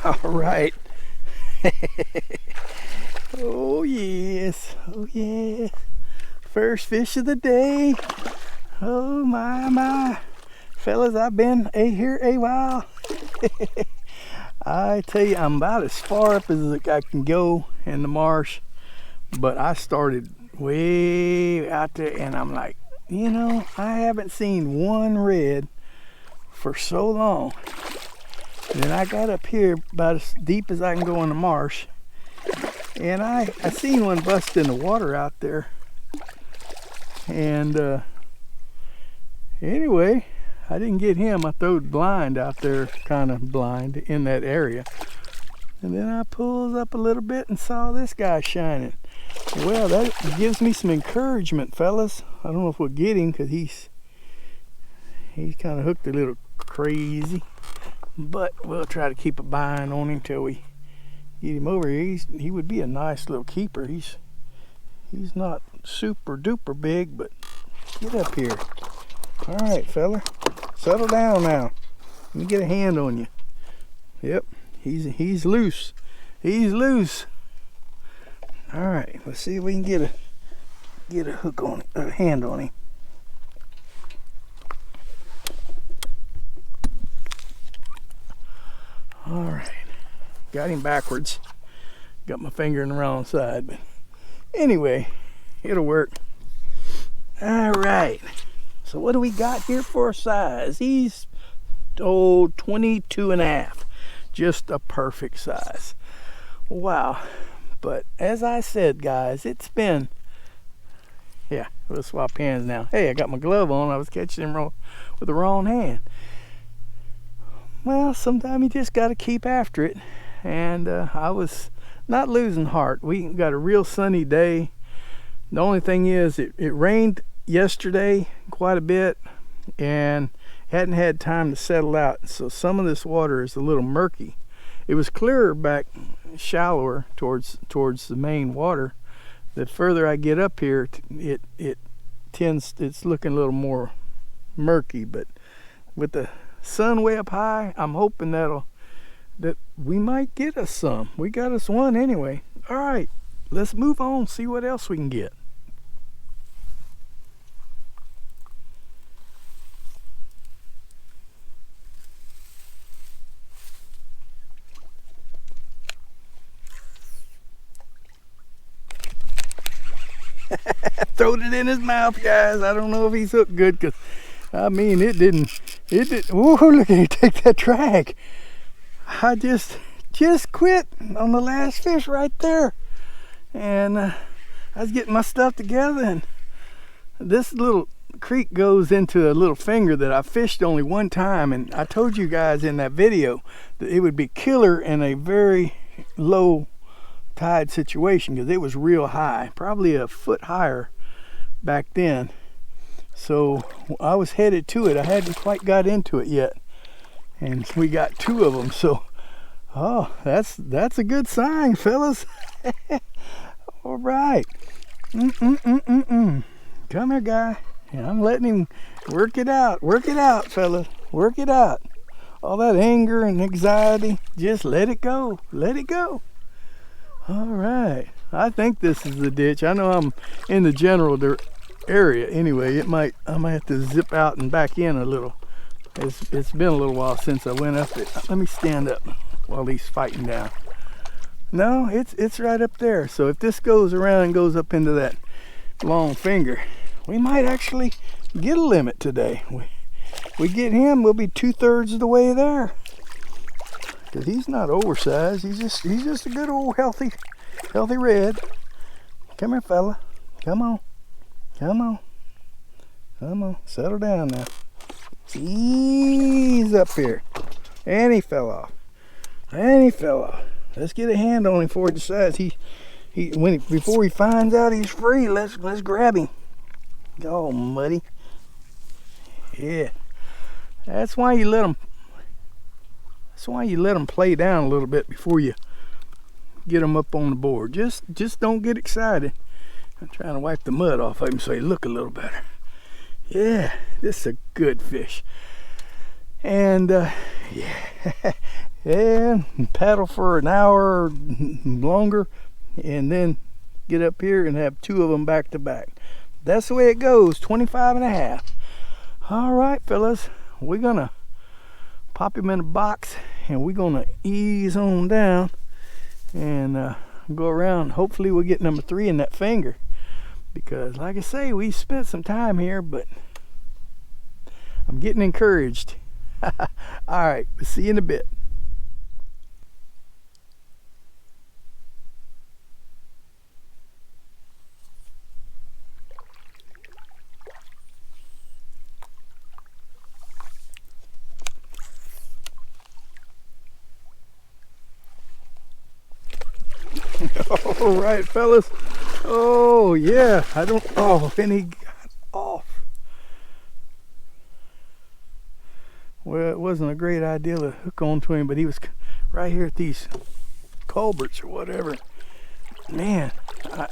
All right. Oh yes, oh yes. First fish of the day. Oh my. Fellas, I've been here a while. I tell you, I'm about as far up as I can go in the marsh, but I started way out there and I'm like, you know, I haven't seen one red for so long. And then I got up here about as deep as I can go in the marsh, and I seen one bust in the water out there. And anyway, I didn't get him. I throwed blind out there, kind of blind in that area. And then I pulled up a little bit and saw this guy shining. Well, that gives me some encouragement, fellas. I don't know if we'll get him because he's kind of hooked a little crazy. But we'll try to keep a bind on him till we get him over here. He would be a nice little keeper. He's not super duper big, but get up here. All right, fella, settle down now. Let me get a hand on you. Yep, he's loose. He's loose. All right, let's see if we can get a hook on him, a hand on him. All right, got him backwards. Got my finger in the wrong side, but anyway, it'll work. All right, so what do we got here for a size? He's 22 and a half, just a perfect size. Wow. But as I said, guys, it's been, yeah, we'll swap hands now. Hey, I got my glove on. I was catching him with the wrong hand. Well, sometimes you just got to keep after it. And I was not losing heart. We got a real sunny day. The only thing is it rained yesterday quite a bit and hadn't had time to settle out. So some of this water is a little murky. It was clearer back shallower towards the main water. The further I get up here, it's looking a little more murky, but with the sun way up high, I'm hoping that we might get us some. We got us one anyway. All right, let's move on, see what else we can get. Throwed it in his mouth, guys. I don't know if he's hooked good, because I mean it didn't. Oh, look at him take that drag. I just quit on the last fish right there, and I was getting my stuff together, and this little creek goes into a little finger that I fished only one time, and I told you guys in that video that it would be killer in a very low tide situation, because it was real high, probably a foot higher back then. So I was headed to it. I hadn't quite got into it yet, and we got two of them. So that's a good sign, fellas. All right. Come here, guy. Yeah, I'm letting him work it out, fellas, work it out. All that anger and anxiety, just let it go, All right, I think this is the ditch. I know I'm in the general area anyway. I might have to zip out and back in a little. It's been a little while since I went up it. Let me stand up while he's fighting down. No, it's right up there. So if this goes around and goes up into that long finger, we might actually get a limit today. We get him, we'll be 2/3 of the way there. Because he's not oversized. He's just a good old healthy red. Come here, fella. Come on. Settle down now. Ease up here. And he fell off. Let's get a hand on him before he decides before he finds out he's free. Let's grab him. Oh, muddy. Yeah. That's why you let them play down a little bit before you get them up on the board. Just don't get excited. I'm trying to wipe the mud off of him so he look a little better. Yeah, this is a good fish. And Yeah. And paddle for an hour longer, and then get up here and have 2 of them back to back. That's the way it goes. 25.5. All right, fellas, we're gonna pop him in a box and we're gonna ease on down and go around. Hopefully we'll get number 3 in that finger, because like I say, we spent some time here, but I'm getting encouraged. All right, we'll see you in a bit. All right, fellas. Oh yeah, and he got off. Well, it wasn't a great idea to hook onto him, but he was right here at these culverts or whatever. Man, I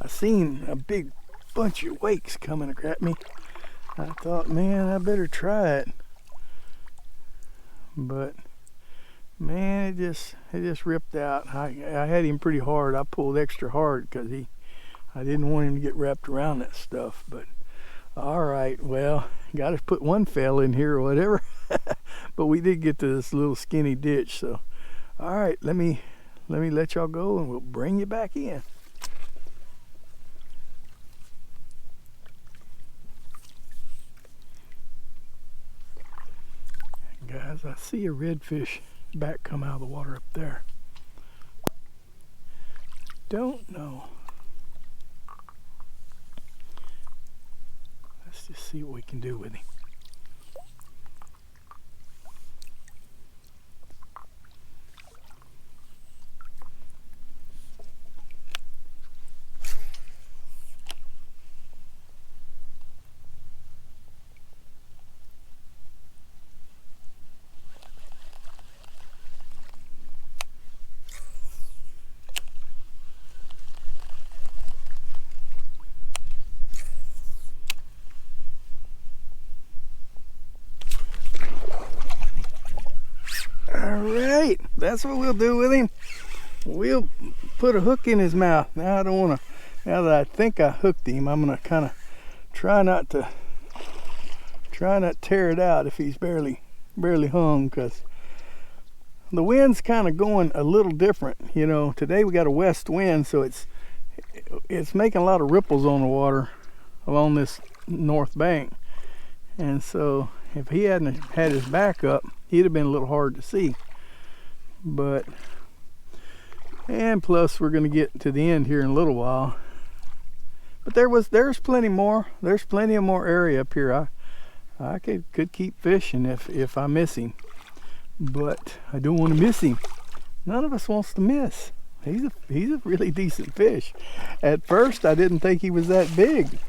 seen a big bunch of wakes coming at me. I thought, man, I better try it. But man, it just ripped out. I had him pretty hard. I pulled extra hard because I didn't want him to get wrapped around that stuff. But all right, well, got to put one fell in here or whatever. But we did get to this little skinny ditch. So all right, let me let y'all go and we'll bring you back in. Guys, I see a redfish back come out of the water up there. Don't know. Let's just see what we can do with him. Alright, that's what we'll do with him. We'll put a hook in his mouth. Now now that I think I hooked him, I'm gonna kind of try not to tear it out if he's barely hung, because the wind's kind of going a little different. You know, today we got a west wind, so it's making a lot of ripples on the water along this north bank. And so if he hadn't had his back up, he'd have been a little hard to see. And plus we're going to get to the end here in a little while. But there's plenty more. There's plenty of more area up here. I could keep fishing if I miss him. But I don't want to miss him. None of us wants to miss. He's a really decent fish. At first I didn't think he was that big.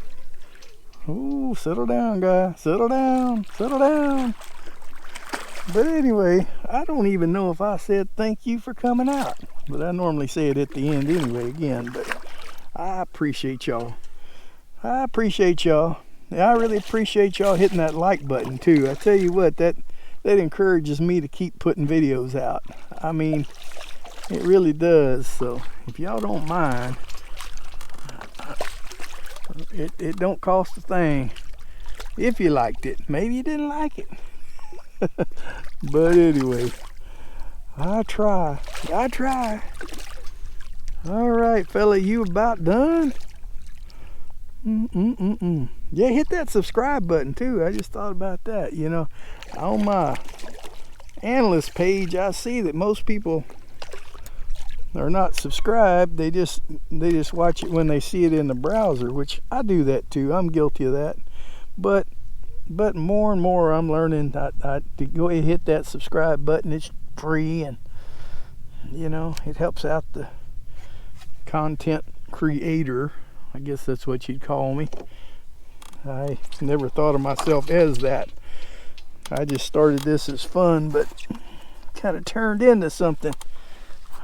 Oh, settle down, guy. Settle down. Settle down. But anyway, I don't even know if I said thank you for coming out. But I normally say it at the end anyway again. But I appreciate y'all. I appreciate y'all. I really appreciate y'all hitting that like button too. I tell you what, that encourages me to keep putting videos out. I mean, it really does. So if y'all don't mind, it don't cost a thing if you liked it. Maybe you didn't like it. But anyway, I try. All right, fella, you about done? Yeah, hit that subscribe button too. I just thought about that. You know, on my analyst page, I see that most people are not subscribed. They just watch it when they see it in the browser, which I do that too. I'm guilty of that. But more and more I'm learning to go ahead and hit that subscribe button. It's free, and you know, it helps out the content creator. I guess that's what you'd call me. I never thought of myself as that. I just started this as fun, but kind of turned into something.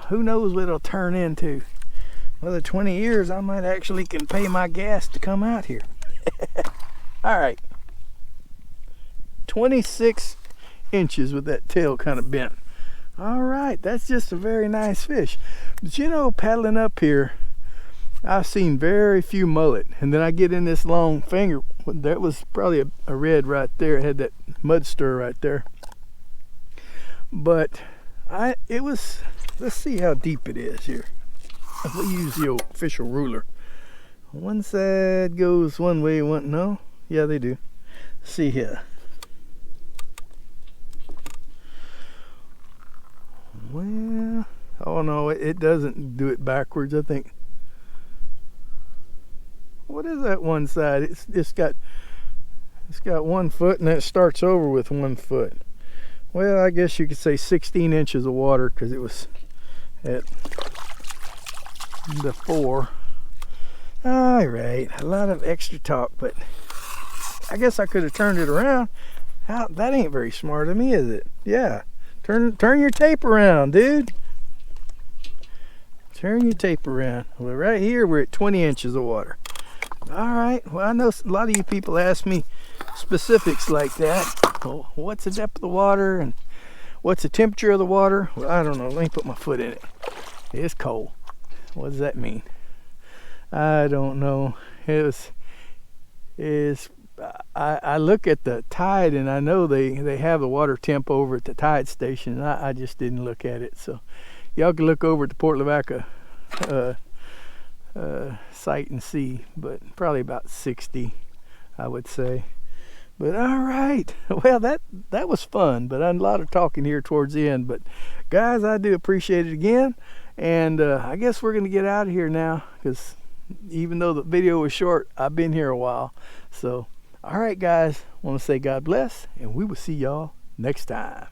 Who knows what it'll turn into? Another 20 years, I might actually can pay my gas to come out here. All right. 26 inches with that tail kind of bent. All right, that's just a very nice fish. But you know, paddling up here, I've seen very few mullet, and then I get in this long finger. That was probably a red right there. It had that mud stir right there. But let's see how deep it is here. We'll use the official ruler. One side goes one way, no? Yeah, they do. See here. Well, oh no, it doesn't do it backwards, I think. What is that one side? It's got 1 foot, and then it starts over with 1 foot. Well, I guess you could say 16 inches of water, because it was at the 4. All right, a lot of extra talk, but I guess I could have turned it around. That ain't very smart of me, is it? Yeah, turn your tape around, dude. Turn your tape around. Well, right here we're at 20 inches of water. All right, well, I know a lot of you people ask me specifics like that. Well, what's the depth of the water and what's the temperature of the water? Well, I don't know. Let me put my foot in it. It's cold. What does that mean? I don't know. I look at the tide, and I know they have the water temp over at the tide station, and I just didn't look at it. So y'all can look over at the Port Lavaca site and see, but probably about 60, I would say. But all right, well, that was fun, but a lot of talking here towards the end. But guys, I do appreciate it again, and I guess we're gonna get out of here now, because even though the video was short, I've been here a while. So all right, guys, want to say God bless, and we will see y'all next time.